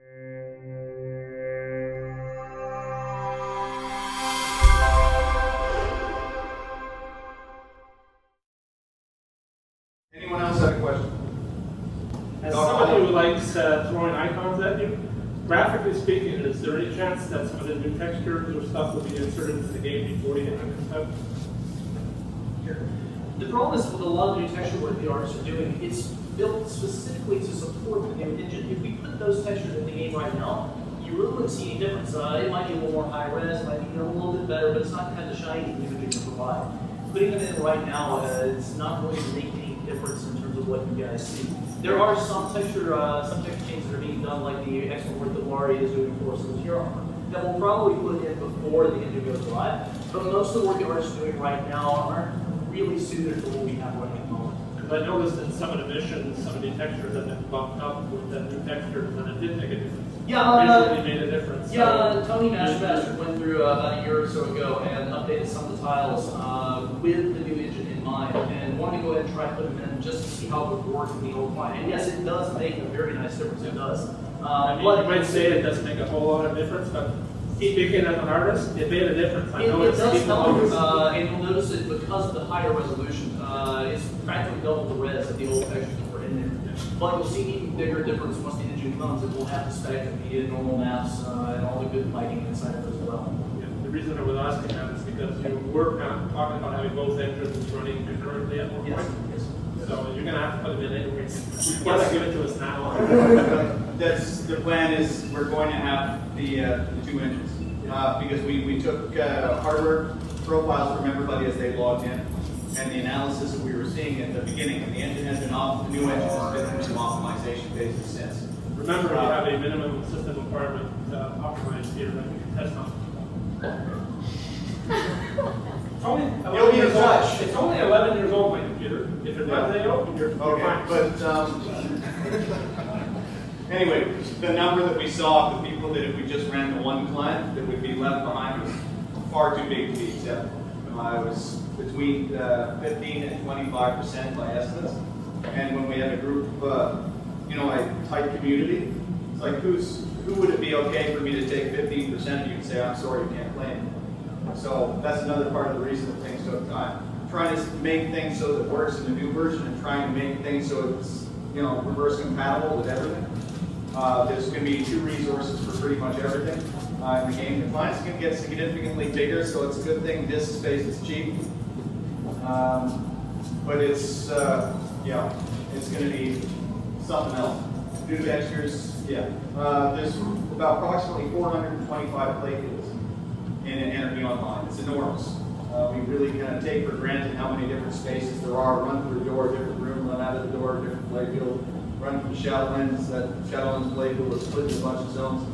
Anyone else have a question? As somebody who likes throwing icons at you, graphically speaking, is there any chance that some of the new textures or stuff will be inserted into the game before you hit the stuff? The problem is with a lot of the new texture work the artists are doing, it's built specifically to support the new engine. If we put those textures in the game right now, you really wouldn't see any difference. It might be a little more high res, it might be a little bit better, but it's not kind of shiny the image can provide. Putting them in right now, it's not really making any difference in terms of what you guys see. There are some texture changes that are being done, like the excellent work that Laurie is doing for us with here, that we'll probably put in before the engine goes live. But most of the work the artists are doing right now aren't really suited for what we have running at the moment. Because I noticed in some of the missions, some of the textures have been bumped up with the new textures, and it did make a difference. Yeah, visually made a difference. Yeah, Tony Master went through about a year or so ago and updated some of the tiles with the new engine in mind, and wanted to go ahead and try to put them in just to see how it would work in the old client. And yes, it does make a very nice difference. It does. I mean, you might say it doesn't make a whole lot of difference, but speaking as an artist, it made a difference. I know it it's does help, always, and you'll notice it because of the higher resolution. It's practically double the res of the old textures that were in there. But you'll see an even bigger difference once the engine comes. It will have the spec of the normal maps and all the good lighting inside of it as well. Yeah, the reason I was asking that is because you were kind of talking about having both engines running concurrently at one point. Yes. So you're going to have to put them in anyways. You can't give it to us now. That's the plan. Is we're going to have the two engines because we took hardware profiles from everybody as they logged in, and the analysis that we were seeing at the beginning. And the engine has been off. The new engine has been through some optimization phases since. Remember, we have a minimum system requirement optimized here that we can test on. It's only 11 years old. It's only 11 years old, my computer. If it runs AO, you're fine. But anyway, the number that we saw, the people that if we just ran the one client that would be left behind was far too big to be acceptable. I was between 15 and 25% by estimates. And when we have a group, a tight community, it's like who would it be okay for me to take 15% of you and say, I'm sorry, you can't play it. So that's another part of the reason that things took time. Trying to make things so that it works in the new version and trying to make things so it's reverse compatible with everything. There's going to be 2 resources for pretty much everything in the game. The client's going to get significantly bigger, so it's a good thing disk space is cheap. But it's it's going to be something else. New textures, there's about approximately 425 playfields in Anarchy Online. It's enormous. We really kind of take for granted how many different spaces there are. Run through a door, different room, run out of the door, different playfield. Run from Shadowlands, that Shadowlands playfield was split in a bunch of zones.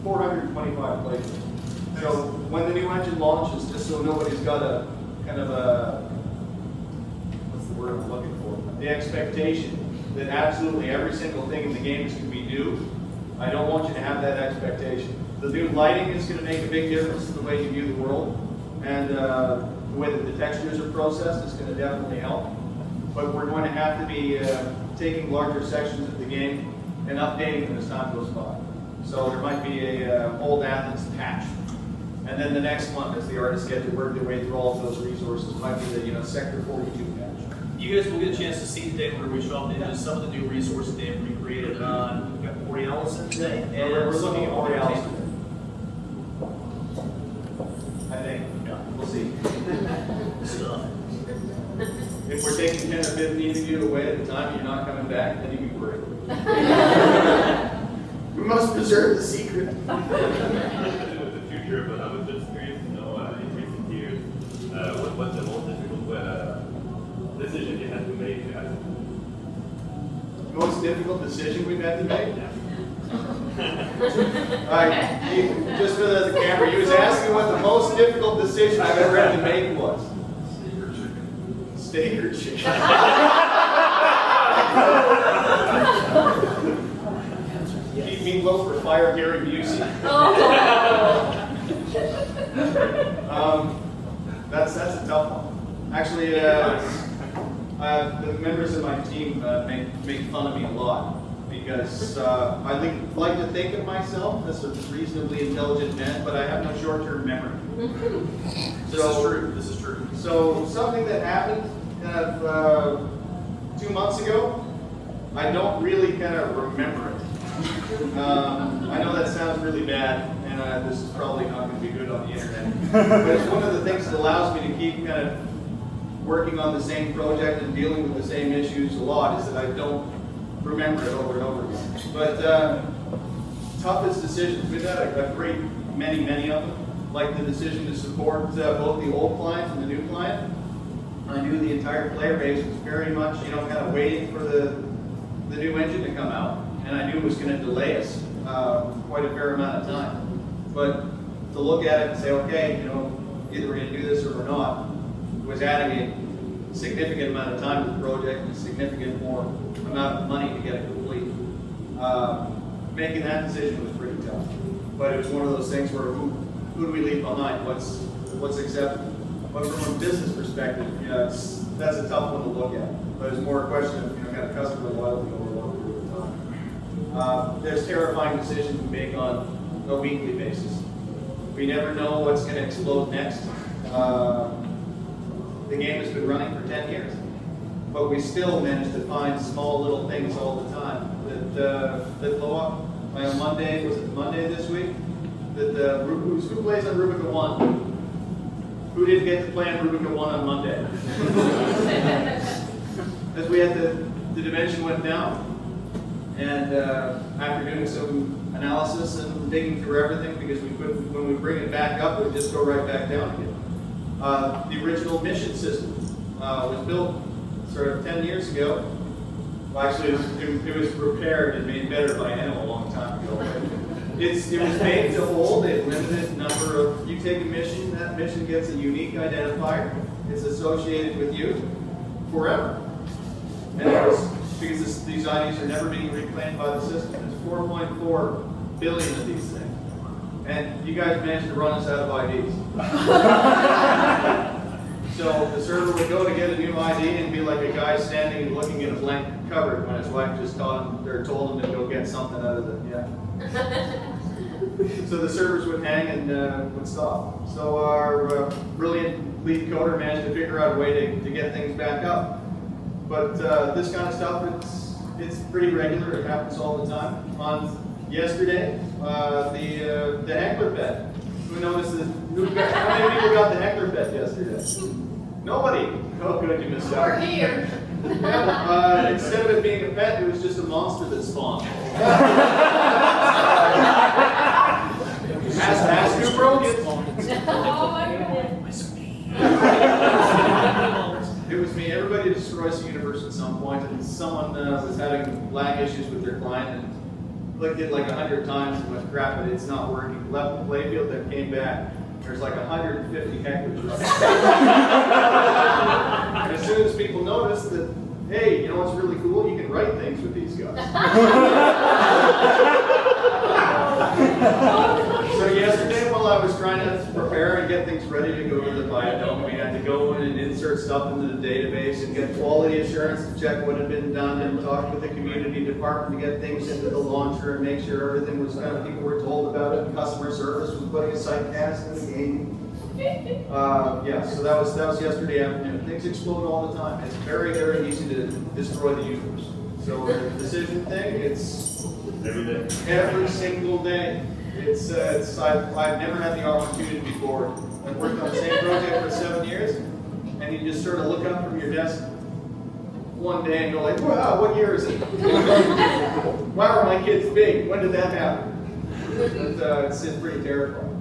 425 playfields. So when the new engine launches, just so nobody's got a kind of a, what's the word I'm looking for? The expectation that absolutely every single thing in the game is going to be new. I don't want you to have that expectation. The new lighting is going to make a big difference in the way you view the world, and the way that the textures are processed is going to definitely help. But we're going to have to be taking larger sections of the game and updating them as time goes by. So there might be a old Athens patch, and then the next one, as the artists get to work their way through all of those resources, might be the Sector 42 patch. You guys will get a chance to see today where we show up some of the new resources they've recreated. We've got Borealis in today, and we're looking at Montreal today. I think. Yeah. We'll see. Stuff. If we're taking 10 or 15 of you away at the time, you're not coming back, then you'd be worried. We must preserve the secret. With the future, but I was just curious to know in recent years, what's the most difficult decision you had to make? The most difficult decision we've had to make? Yeah. Just for the camera, he was asking what the most difficult decision I've ever had to make was. Steak or chicken? Keep me low for fire Gary Busey. That's a tough one. Actually, the members of my team make fun of me a lot because I like to think of myself as a reasonably intelligent man, but I have no short-term memory. This is true. This is true. So something that happened kind of 2 months ago, I don't really kind of remember it. I know that sounds really bad, and this is probably not going to be good on the internet. But it's one of the things that allows me to keep kind of working on the same project and dealing with the same issues a lot, is that I don't remember it over and over again. But toughest decisions, we've had a great many of them, like the decision to support both the old client and the new client. I knew the entire player base was very much, kind of waiting for the new engine to come out, and I knew it was going to delay us quite a fair amount of time. But to look at it and say, okay, either we're going to do this or we're not, was adding a significant amount of time to the project and a significant more amount of money to get it complete. Making that decision was pretty tough, but it was one of those things where who do we leave behind? What's acceptable? But from a business perspective, that's a tough one to look at. But it's more a question of kind of customer loyalty over a long period of time. There's terrifying decisions we make on a weekly basis. We never know what's going to explode next. The game has been running for 10 years, but we still manage to find small little things all the time that blow up. On Monday, was it Monday this week? That who plays on Rubica 1? Who didn't get to play on Rubica 1 on Monday? As we had the dimension went down, and after doing some analysis and digging through everything, because we couldn't, when we bring it back up, it would just go right back down again. The original mission system was built sort of 10 years ago. Well, actually, it was repaired and made better by Enel a long time ago. It was made to hold a limited number of, you take a mission, that mission gets a unique identifier. It's associated with you forever. And it was, because these IDs are never being reclaimed by the system. There's 4.4 billion of these things. And you guys managed to run us out of IDs. So the server would go to get a new ID and be like a guy standing and looking at a blank cupboard when his wife just told him to go get something out of it. Yeah. So the servers would hang and would stop. So our brilliant lead coder managed to figure out a way to get things back up. But this kind of stuff, it's pretty regular. It happens all the time. On yesterday, the heckler bet. Who noticed this? How many people got the heckler bet yesterday? Nobody. Oh, good, you missed out. We're here. Instead of it being a pet, it was just a monster that spawned. Ask who broke it. Oh my goodness. It was me. Everybody destroys the universe at some point, and someone was having lag issues with their client and clicked it like 100 times and went, crap, but it's not working. Left the playfield, then came back. There's like 150 hectares running. And as soon as people notice that, hey, you know what's really cool? You can write things with these guys. So yesterday, while I was trying to prepare and get things ready to go to the biodome, we had to go in and insert stuff into the database and get quality assurance to check what had been done and talk with the community department to get things into the launcher and make sure everything was kind of, people were told about it. Customer service was putting a site cast in the game. Yeah, so that was yesterday afternoon. Things explode all the time. It's very, very easy to destroy the universe. So the decision thing, it's Every day. every single day. I've never had the opportunity before. I've worked on the same project for 7 years, and you just sort of look up from your desk one day and go like, wow, what year is it? Why are my kids big? When did that happen? It's pretty terrifying.